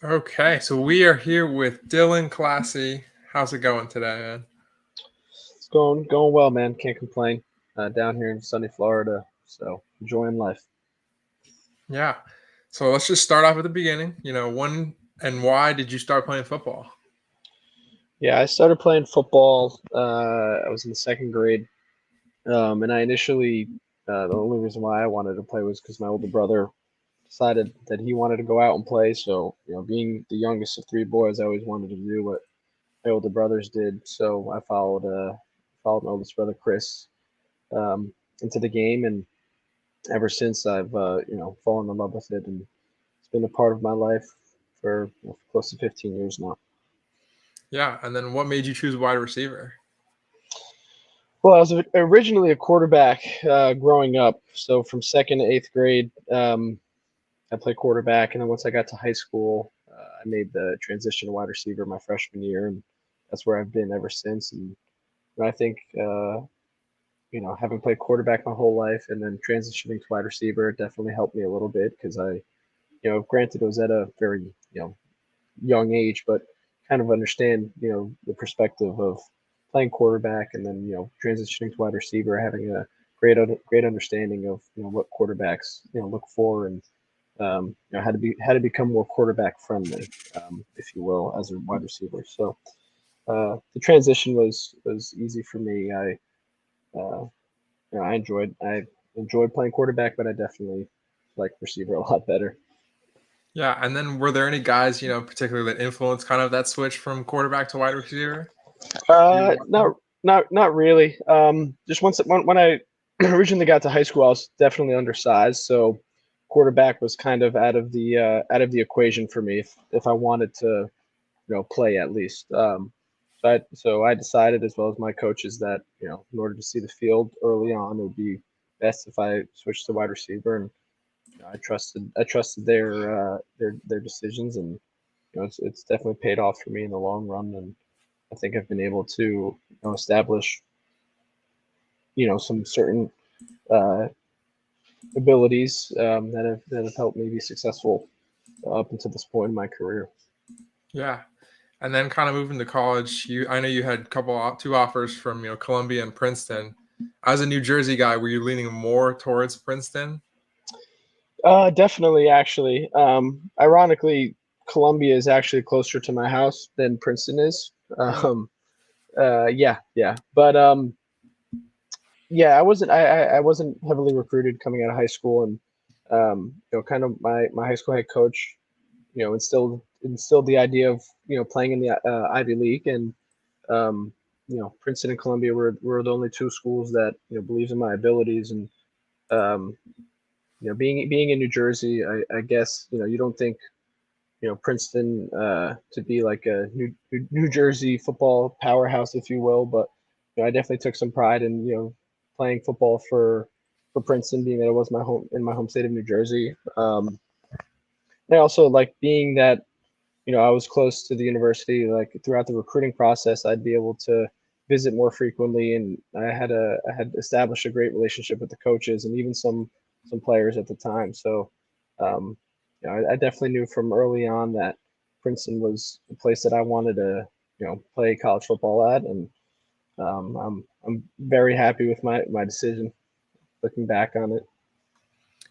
Okay, so we are here with Dylan Classi. How's it going today, man? It's going well, man. Can't complain. Down here in sunny Florida, so enjoying life. Yeah. So let's just start off at the beginning. When and why did you start playing football? Yeah, I started playing football. I was in the second grade, and I initially the only reason why I wanted to play was because my older brother decided that he wanted to go out and play. So being the youngest of three boys, I always wanted to do what my older brothers did. So I followed my oldest brother Chris um, into the game, and ever since I've fallen in love with it, and it's been a part of my life for close to 15 years now. Yeah, and then what made you choose wide receiver? Well, I was originally a quarterback growing up. So from second to eighth grade, I played quarterback, and then once I got to high school, I made the transition to wide receiver my freshman year, and that's where I've been ever since. And I think having played quarterback my whole life and then transitioning to wide receiver definitely helped me a little bit because granted, it was at a very young age, but kind of understand, the perspective of playing quarterback and then, transitioning to wide receiver, having a great understanding of, what quarterbacks, look for and, how to become more quarterback friendly, if you will, as a wide receiver. So the transition was easy for me. Uh, I enjoyed playing quarterback, but I definitely like receiver a lot better. Yeah, and then were there any guys, particularly that influenced kind of that switch from quarterback to wide receiver? You were watching? Not really. Just when I originally got to high school, I was definitely undersized, so quarterback was kind of out of the equation for me if I wanted to, play at least. So I decided, as well as my coaches, that in order to see the field early on, it would be best if I switched to wide receiver, and I trusted their decisions, and it's definitely paid off for me in the long run, and I think I've been able to establish some certain uh, abilities that have helped me be successful up until this point in my career. Yeah. And then kind of moving to college, I know you had two offers from, Columbia and Princeton. As a New Jersey guy, were you leaning more towards Princeton? Definitely, actually. Ironically, Columbia is actually closer to my house than Princeton is. Really? Yeah, yeah, but yeah, I wasn't heavily recruited coming out of high school, and kind of my high school head coach, instilled the idea of playing in the Ivy League, and Princeton and Columbia were the only two schools that believes in my abilities, and um, being in New Jersey, I guess you don't think Princeton to be like a New Jersey football powerhouse, if you will, but I definitely took some pride in playing football for Princeton, being that it was my home state of New Jersey. And I also like being that I was close to the university. Like throughout the recruiting process, I'd be able to visit more frequently, and I had established a great relationship with the coaches and even some players at the time. So, um, I definitely knew from early on that Princeton was the place that I wanted to play college football at, and I'm very happy with my decision looking back on it.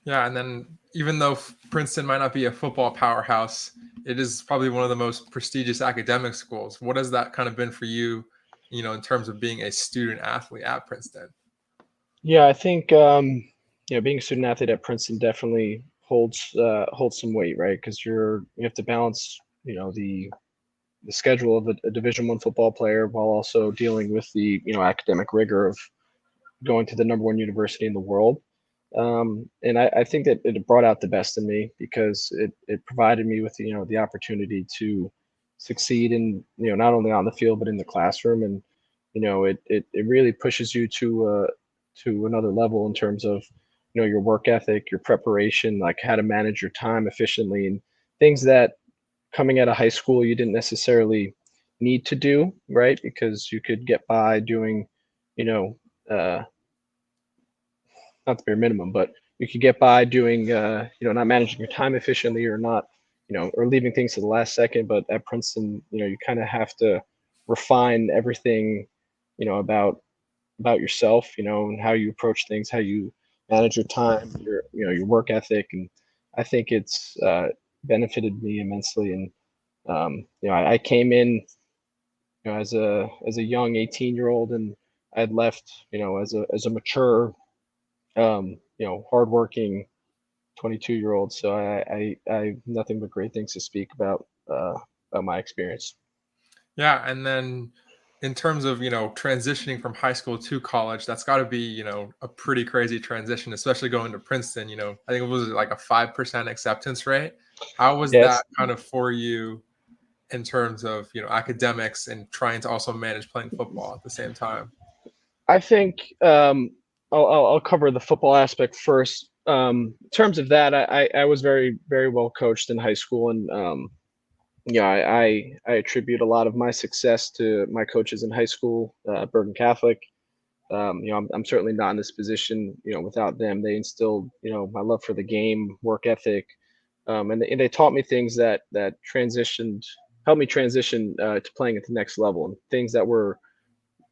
Yeah, and then even though Princeton might not be a football powerhouse, it is probably one of the most prestigious academic schools. What has that kind of been for you, in terms of being a student athlete at Princeton? Yeah, I think being a student athlete at Princeton definitely holds some weight, right? Because you have to balance the schedule of a Division I football player while also dealing with the academic rigor of going to the number one university in the world. And I think that it brought out the best in me because it provided me with the opportunity to succeed in not only on the field but in the classroom, and it really pushes you to another level in terms of your work ethic, your preparation, like how to manage your time efficiently, and things that coming out of high school you didn't necessarily need to do, right? Because you could get by doing you know uh, not the bare minimum, but you could get by doing, not managing your time efficiently or not, or leaving things to the last second. But at Princeton, you kind of have to refine everything, about yourself, and how you approach things, how you manage your time, your work ethic. And I think it's benefited me immensely. And I came in, as a young 18-year-old, and I had left, as a mature, hardworking 22-year-old. So I have nothing but great things to speak about my experience. Yeah, and then in terms of, transitioning from high school to college, that's got to be, a pretty crazy transition, especially going to Princeton. I think it was like a 5% acceptance rate. How was Yes, that kind of for you in terms of, academics and trying to also manage playing football at the same time? I think I'll cover the football aspect first. In terms of that, I was very, very well coached in high school, and I attribute a lot of my success to my coaches in high school, Bergen Catholic. I'm certainly not in this position, without them. They instilled, my love for the game, work ethic, and they taught me things that helped me transition to playing at the next level, and things that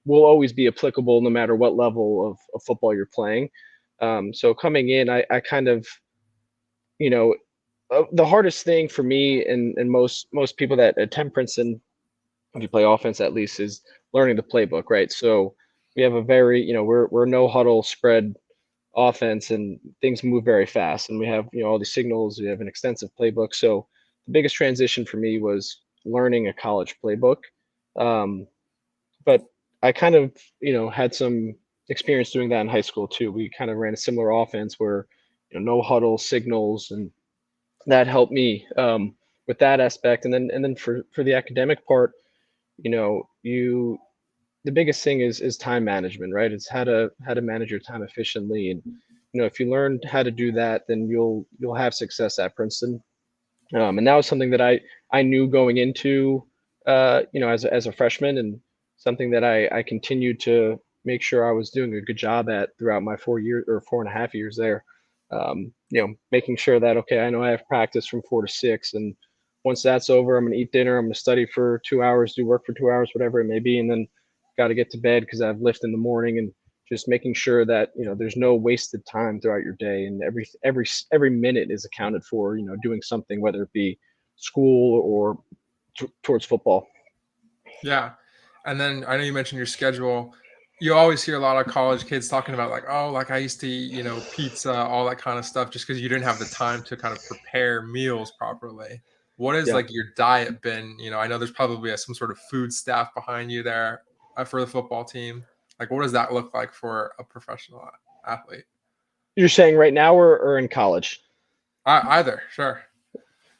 will always be applicable no matter what level of football you're playing. So coming in, I kind of, you know, the hardest thing for me and most people that attend Princeton, if you play offense at least, is learning the playbook, right? So we have a very, we're no huddle spread offense, and things move very fast, and we have, all these signals. We have an extensive playbook. So the biggest transition for me was learning a college playbook. Um, but I kind of, had some experience doing that in high school too. We kind of ran a similar offense where, no huddle signals, and that helped me with that aspect. And then for the academic part, you the biggest thing is time management, right? It's how to manage your time efficiently. And if you learn how to do that, then you'll have success at Princeton. And that was something that I knew going into, as a freshman, and something that I continued to make sure I was doing a good job at throughout my 4 years or 4.5 years there. Making sure that, okay, I know I have practice from 4 to 6, and once that's over, I'm gonna eat dinner, I'm gonna study for 2 hours, do work for 2 hours, whatever it may be, and then got to get to bed because I have lift in the morning. And just making sure that there's no wasted time throughout your day, and every minute is accounted for, doing something, whether it be school or towards football. Yeah. And then I know you mentioned your schedule. You always hear a lot of college kids talking about like, oh, like I used to eat, pizza, all that kind of stuff, just because you didn't have the time to kind of prepare meals properly. What has Yeah. like your diet been? I know there's probably some sort of food staff behind you there for the football team. Like, what does that look like for a professional athlete? You're saying right now, or in college? Either, sure.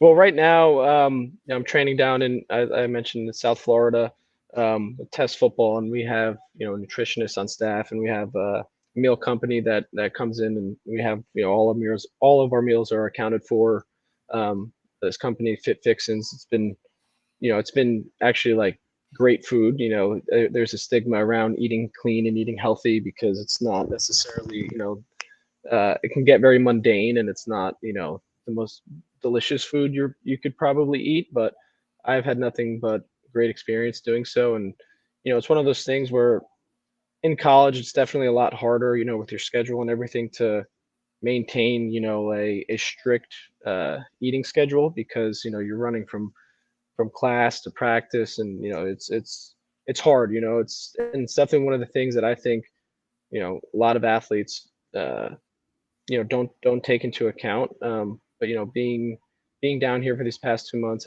Well, right now, I'm training down in, I mentioned, in South Florida, with Test Football, and we have, nutritionists on staff, and we have a meal company that comes in, and we have, all of our meals are accounted for. This company, Fit Fixins, it's been actually like great food. There's a stigma around eating clean and eating healthy because it's not necessarily, it can get very mundane, and it's not, the most delicious food you could probably eat. But I've had nothing but great experience doing so. And it's one of those things where in college it's definitely a lot harder, with your schedule and everything, to maintain, a strict eating schedule, because you're running from class to practice, and it's hard. It's definitely one of the things that I think a lot of athletes don't take into account. But being down here for these past 2 months,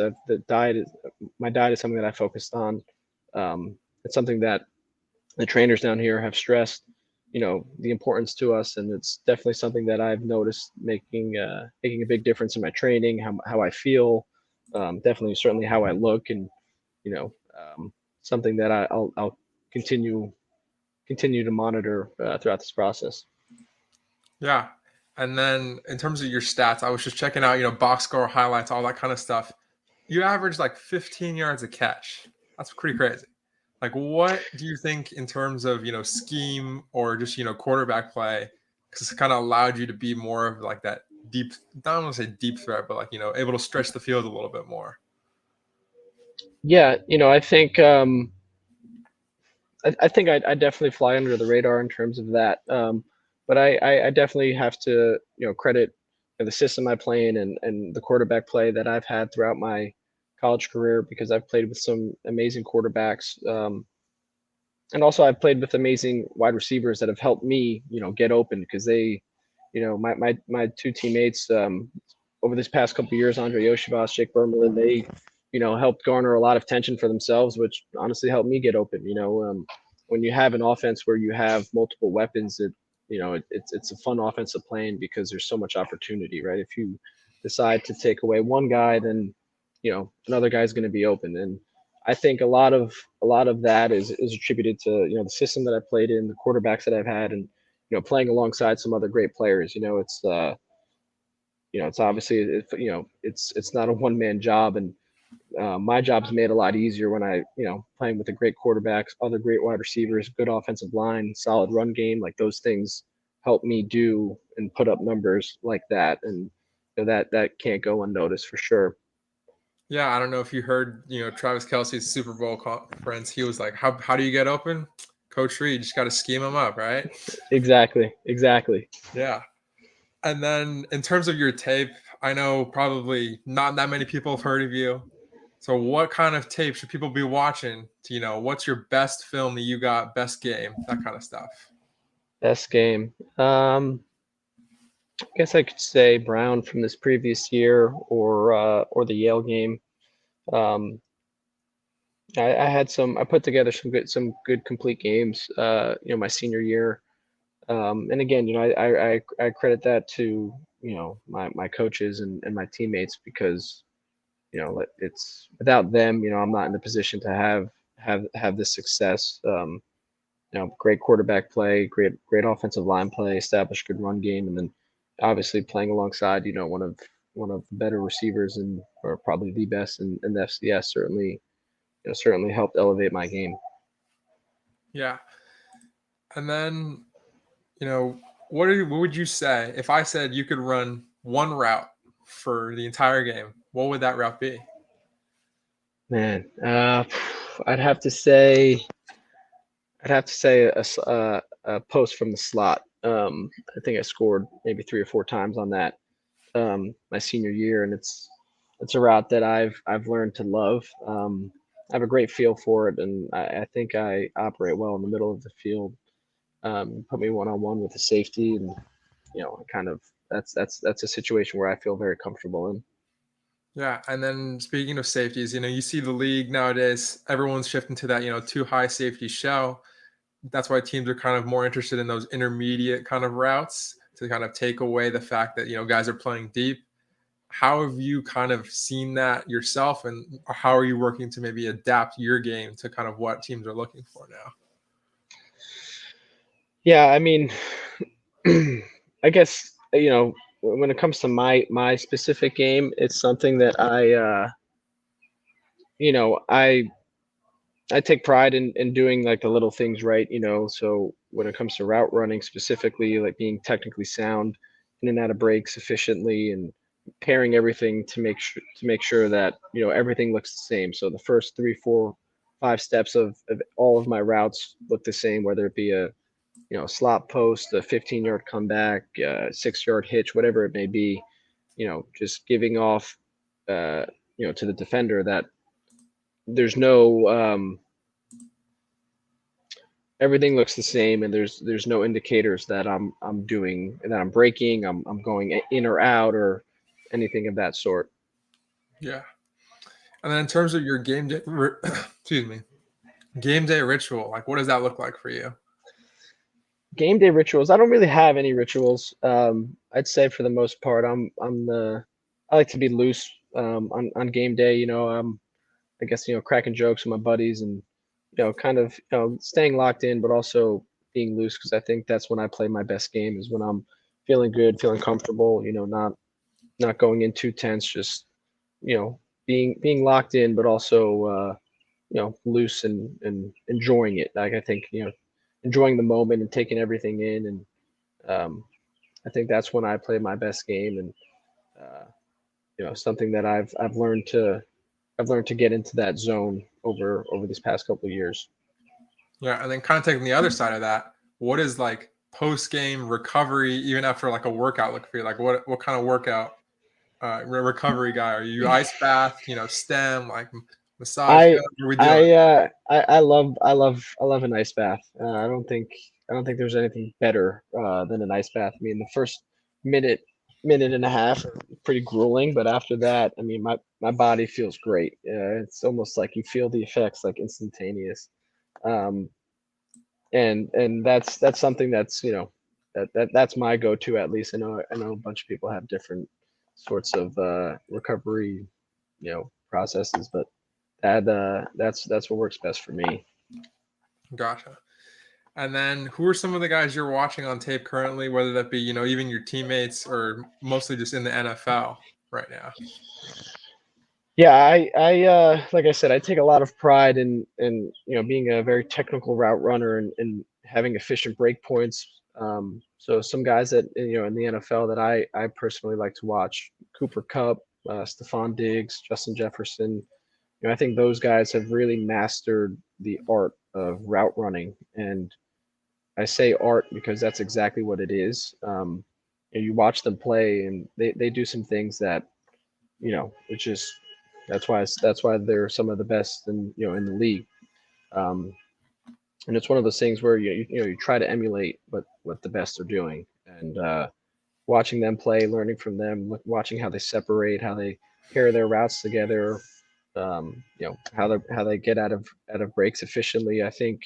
my diet is something that I focused on. It's something that the trainers down here have stressed, the importance to us, and it's definitely something that I've noticed making a big difference in my training, how I feel, definitely, certainly how I look. And you know something that I'll continue to monitor throughout this process. Yeah. And then in terms of your stats, I was just checking out, box score highlights, all that kind of stuff. You average like 15 yards a catch. That's pretty crazy. Like, what do you think in terms of, scheme or just, quarterback play? Because it's kind of allowed you to be more of like that deep, I don't want to say deep threat, but like, able to stretch the field a little bit more. Yeah, I think I think I definitely fly under the radar in terms of that. But I definitely have to, credit the system I play in and the quarterback play that I've had throughout my college career, because I've played with some amazing quarterbacks. And also I've played with amazing wide receivers that have helped me, get open, because they, my two teammates over this past couple of years, Andre Yoshibas, Jake Bermelin, they, helped garner a lot of attention for themselves, which honestly helped me get open. When you have an offense where you have multiple weapons, it's a fun offensive playing, because there's so much opportunity, right? If you decide to take away one guy, then another guy's going to be open. And I think a lot of that is attributed to the system that I played in, the quarterbacks that I've had, and playing alongside some other great players. It's obviously it's not a one man job, and my job's made a lot easier when I playing with the great quarterbacks, other great wide receivers, good offensive line, solid run game. Like, those things help me do and put up numbers like that, and that can't go unnoticed for sure. Yeah, I don't know if you heard, Travis Kelce's Super Bowl conference. He was like, how do you get open? Coach Reed, you just got to scheme him up, right? Exactly. Yeah. And then in terms of your tape, I know probably not that many people have heard of you. So what kind of tape should people be watching to, what's your best film that you got, best game, that kind of stuff? Best game. I guess I could say Brown from this previous year, or the Yale game. Um, I had I put together some good complete games. My senior year. And again, I credit that to my coaches and my teammates, because it's without them, I'm not in the position to have this success. Great quarterback play, great offensive line play, established good run game, and then obviously playing alongside one of the better receivers, and or probably the best in the FCS, certainly helped elevate my game. Yeah. And then, what would you say if I said you could run one route for the entire game? What would that route be? Man, I'd have to say a post from the slot. I think I scored maybe 3 or 4 times on that my senior year, and it's a route that I've learned to love. I have a great feel for it, and I think I operate well in the middle of the field. Put me one on one with a safety, and kind of that's a situation where I feel very comfortable in. Yeah, and then speaking of safeties, you see the league nowadays, everyone's shifting to that, too high safety shell. That's why teams are kind of more interested in those intermediate kind of routes to kind of take away the fact that, guys are playing deep. How have you kind of seen that yourself, and how are you working to maybe adapt your game to kind of what teams are looking for now? Yeah, I mean, I guess when it comes to my specific game, it's something that I take pride in doing, like, the little things right. So when it comes to route running specifically, like being technically sound in and out of breaks efficiently, and pairing everything to make sure that everything looks the same. So the first 3, 4, 5 steps of all of my routes look the same, whether it be a slot post, a 15-yard comeback, 6-yard hitch, whatever it may be. Just giving off, to the defender that there's no everything looks the same, and there's no indicators that I'm breaking, I'm going in or out, or anything of that sort. Yeah. And then in terms of your game day, excuse me, game day ritual, like what does that look like for you? Game day rituals. I don't really have any rituals. I'd say for the most part, I like to be loose on game day. I guess cracking jokes with my buddies, and kind of staying locked in, but also being loose, because I think that's when I play my best game, is when I'm feeling good, feeling comfortable. Not going in too tense, just being locked in, but also loose, and enjoying it. Like, I think enjoying the moment and taking everything in, and um, I think that's when I play my best game, and uh, something that I've learned to get into that zone over these past couple of years. Yeah, and then kind of taking the other side of that, what is like post game recovery, even after like a workout look for you? Like what kind of workout recovery guy are you? Ice bath, stem, like massage gun? I What are we doing? I love an ice bath. I don't think there's anything better than an ice bath. I mean, the first minute minute and a half are pretty grueling, but after that, I mean, my body feels great. It's almost like you feel the effects like instantaneous. Um, and that's something that's that's my go-to, at least. I know a bunch of people have different sorts of recovery processes, but that's what works best for me. Gotcha. And then who are some of the guys you're watching on tape currently, whether that be, even your teammates or mostly just in the NFL right now? Yeah, I like I said, I take a lot of pride in being a very technical route runner and having efficient break points. So some guys that in the NFL that I personally like to watch: Cooper Kupp, Stephon Diggs, Justin Jefferson. I think those guys have really mastered the art of route running, and I say art because that's exactly what it is. You watch them play, and they do some things that it's just that's why they're some of the best in the league. Um, and it's one of those things where you try to emulate what the best are doing, and watching them play, learning from them, watching how they separate, how they pair their routes together, how they get out of breaks efficiently. I think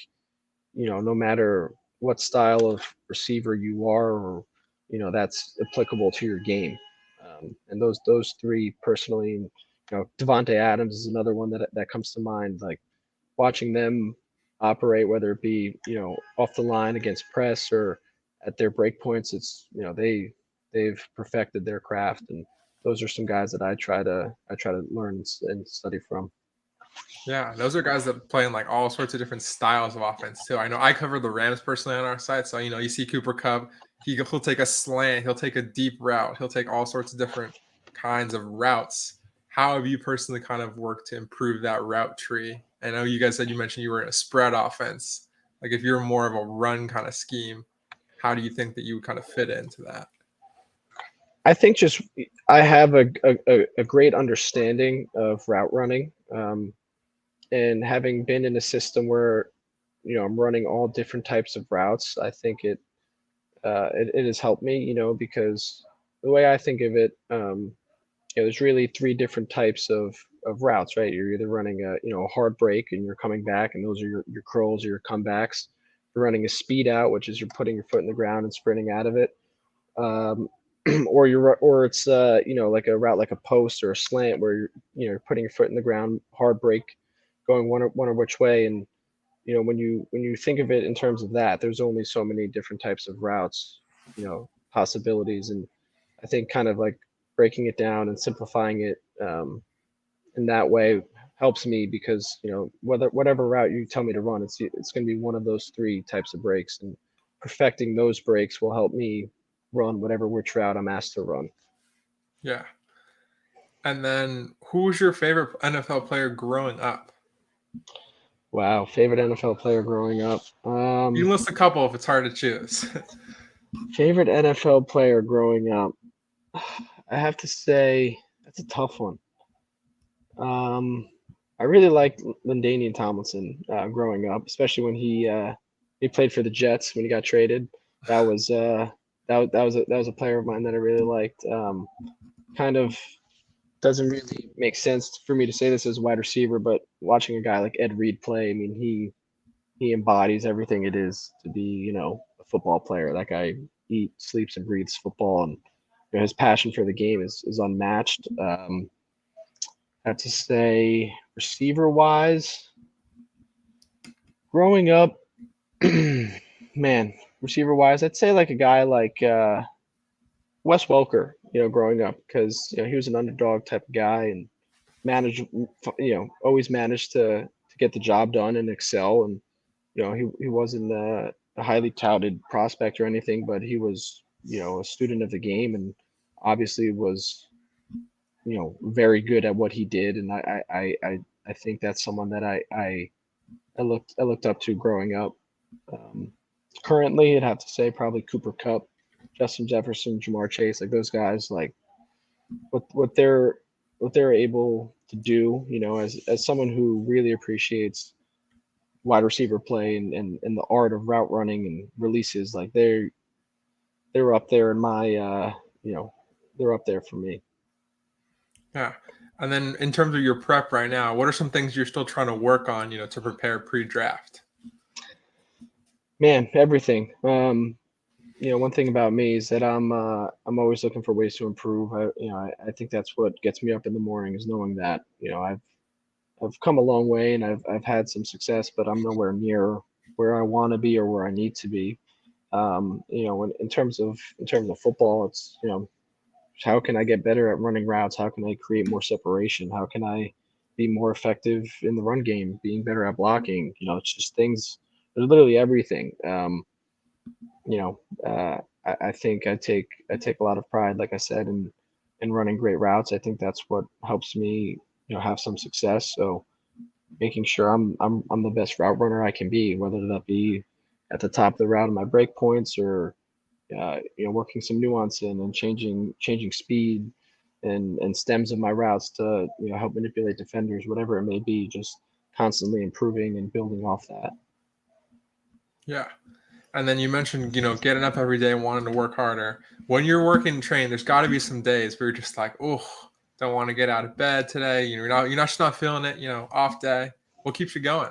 no matter what style of receiver you are, or that's applicable to your game. And those three personally, Devonte Adams is another one that comes to mind. Like watching them operate, whether it be off the line against press or at their break points, it's they've perfected their craft, and those are some guys that I try to learn and study from. Yeah, those are guys that play in like all sorts of different styles of offense too. I know I cover the Rams personally on our side, so you see Cooper Kupp, he'll take a slant, he'll take a deep route, he'll take all sorts of different kinds of routes. How have you personally kind of worked to improve that route tree? I know you guys said you mentioned you were in a spread offense. Like if you're more of a run kind of scheme, how do you think that you would kind of fit into that? I think just I have a great understanding of route running, and having been in a system where I'm running all different types of routes. I think it has helped me, because the way I think of it, there's really three different types of routes, right? You're either running a hard break and you're coming back, and those are your curls or your comebacks. You're running a speed out, which is you're putting your foot in the ground and sprinting out of it. Um, or it's like a route like a post or a slant where you're putting your foot in the ground, hard break, going one or which way. And when you think of it in terms of that, there's only so many different types of routes, possibilities. And I think kind of like breaking it down and simplifying it in that way helps me, because whatever route you tell me to run, it's going to be one of those three types of breaks, and perfecting those breaks will help me run whatever which route I'm asked to run. Yeah. And then who's your favorite NFL player growing up? Wow, favorite NFL player growing up. You can list a couple if it's hard to choose. Favorite NFL player growing up. I have to say that's a tough one. Um, I really liked Lindanian Tomlinson growing up, especially when he played for the Jets when he got traded. That was that was a player of mine that I really liked. Kind of doesn't really make sense for me to say this as a wide receiver, but watching a guy like Ed Reed play, I mean, he embodies everything it is to be, a football player. That guy eats, sleeps, and breathes football, and his passion for the game is unmatched. I have to say, receiver wise, growing up, man, receiver wise, I'd say like a guy like Wes Welker, growing up, because he was an underdog type of guy and managed, always managed to get the job done and excel. And he wasn't a highly touted prospect or anything, but he was a student of the game, and obviously was, very good at what he did. And I think that's someone that I looked up to growing up. Um, Currently, I'd have to say probably Cooper Cup, Justin Jefferson, Jamar Chase, like those guys, like what they're able to do, as someone who really appreciates wide receiver play and the art of route running and releases, like they're up there in my they're up there for me. Yeah. And then in terms of your prep right now, what are some things you're still trying to work on, to prepare pre-draft? Man, everything. One thing about me is that I'm always looking for ways to improve. I think that's what gets me up in the morning, is knowing that, I've come a long way, and I've had some success, but I'm nowhere near where I want to be or where I need to be. In terms of football, it's, how can I get better at running routes? How can I create more separation? How can I be more effective in the run game, being better at blocking? It's just things, literally everything. You know, I think I take a lot of pride, like I said, in running great routes. I think that's what helps me, have some success. So making sure I'm the best route runner I can be, whether that be at the top of the route in my break points, or working some nuance in and changing speed and stems of my routes to, help manipulate defenders, whatever it may be, just constantly improving and building off that. Yeah. And then you mentioned, getting up every day and wanting to work harder. When you're working and training, there's got to be some days where you're just like, oh, don't want to get out of bed today. You're not just not feeling it. Off day. What keeps you going?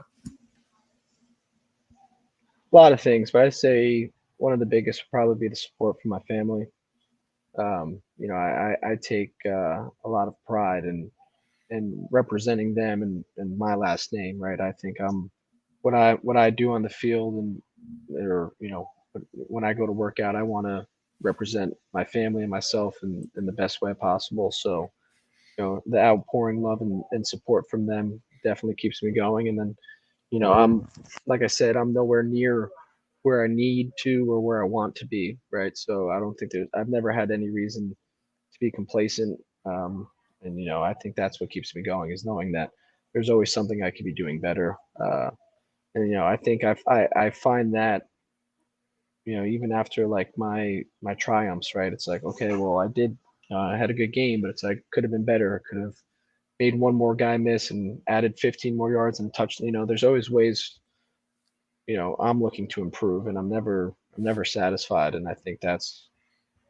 A lot of things, but I'd say one of the biggest would probably be the support from my family. I take a lot of pride in representing them and my last name, right? I think what I do on the field, and or when I go to work out, I want to represent my family and myself in the best way possible. So, the outpouring love and support from them definitely keeps me going. And then, I'm, like I said, I'm nowhere near where I need to or where I want to be, right? So I don't think I've never had any reason to be complacent. And I think that's what keeps me going, is knowing that there's always something I could be doing better. And I think I find that, even after like my triumphs, right? It's like, okay, well, I had a good game, but it's like, could have been better. Could have made one more guy miss and added 15 more yards and touched. There's always ways. I'm looking to improve, and I'm never satisfied. And I think that's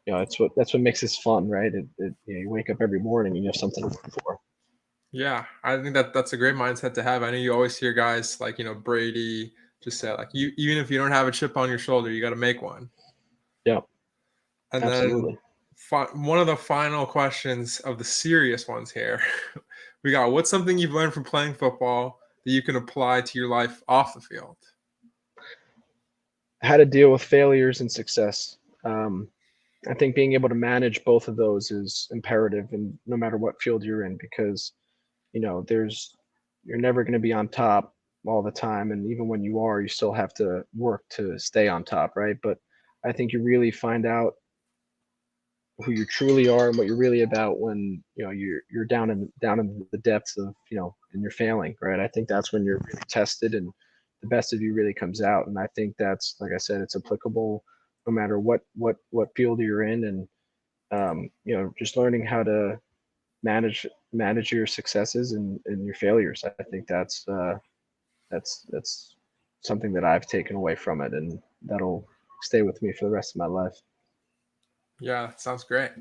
what makes this fun, right? You wake up every morning and you have something to work for. Yeah, I think that's a great mindset to have. I know you always hear guys like, Brady just say, like, even if you don't have a chip on your shoulder, you got to make one. Yeah, And then absolutely. one of the final questions of the serious ones here. We got, what's something you've learned from playing football that you can apply to your life off the field? How to deal with failures and success. I think being able to manage both of those is imperative, and no matter what field you're in, because you're never going to be on top all the time, and even when you are, you still have to work to stay on top, right? But I think you really find out who you truly are and what you're really about when you're down in the depths of, and you're failing, right? I think that's when you're really tested, and the best of you really comes out. And I think that's, like I said, it's applicable no matter what field you're in. And just learning how to manage your successes and your failures. I think that's something that I've taken away from it, and that'll stay with me for the rest of my life. Yeah, sounds great.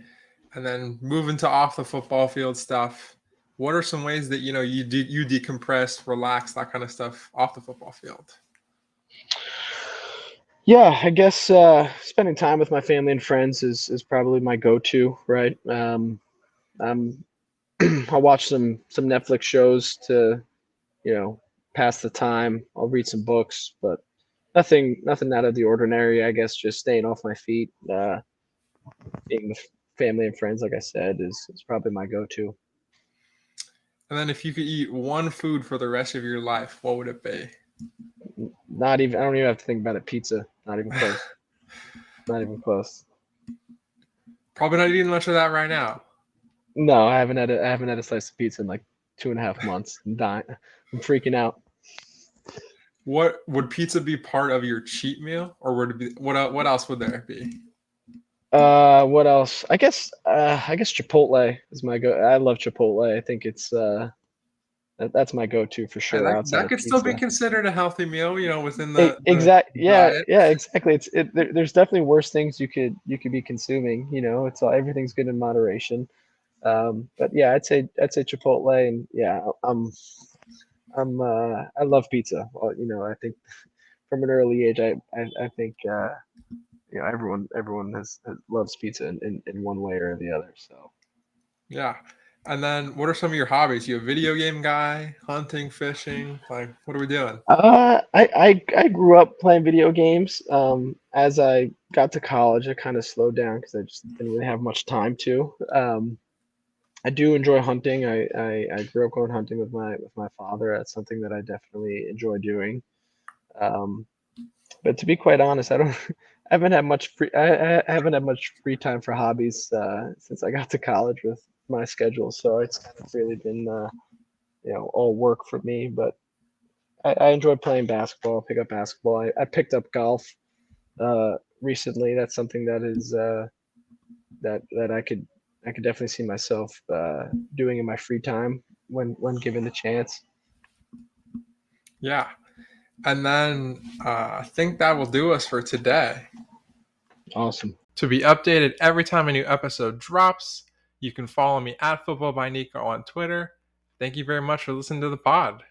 And then moving to off the football field stuff, what are some ways that you decompress, relax, that kind of stuff off the football field? Yeah, I guess spending time with my family and friends is probably my go-to, right? I'm I'll watch some Netflix shows to, you know, pass the time. I'll read some books, but nothing out of the ordinary. I guess just staying off my feet, being with family and friends, like I said, is probably my go-to. And then if you could eat one food for the rest of your life, what would it be? Not even I don't even have to think about it. Pizza, not even close. Not even close. Probably not eating much of that right now. No, I haven't had a slice of pizza in like 2.5 months. I'm dying. I'm freaking out. What would pizza be part of your cheat meal, or would it be what else would there be? What else? I guess Chipotle is my go. I love Chipotle. I think it's that's my go-to for And sure that outside that of could still be pizza. considered a healthy meal, within the Yeah, diet. yeah, exactly. There's definitely worse things you could be consuming. It's all everything's good in moderation. But yeah, I'd say Chipotle, and yeah, I love pizza. Well, I think from an early age, I think everyone has loves pizza in one way or the other. So Yeah. And then what are some of your hobbies? You a video game guy, hunting, fishing? Like, what are we doing? I grew up playing video games. As I got to college, I kind of slowed down because I just didn't really have much time to. I do enjoy hunting. I grew up going hunting with my father. That's something that I definitely enjoy doing. Um, but to be quite honest, I don't. I haven't had much free. I haven't had much free time for hobbies since I got to college with my schedule. So it's kind of really been all work for me. But I enjoy playing basketball. Pick up basketball. I picked up golf recently. That's something that is that I could definitely see myself doing in my free time when given the chance. Yeah. And then I think that will do us for today. Awesome. To be updated every time a new episode drops, you can follow me at Football by Nico on Twitter. Thank you very much for listening to the pod.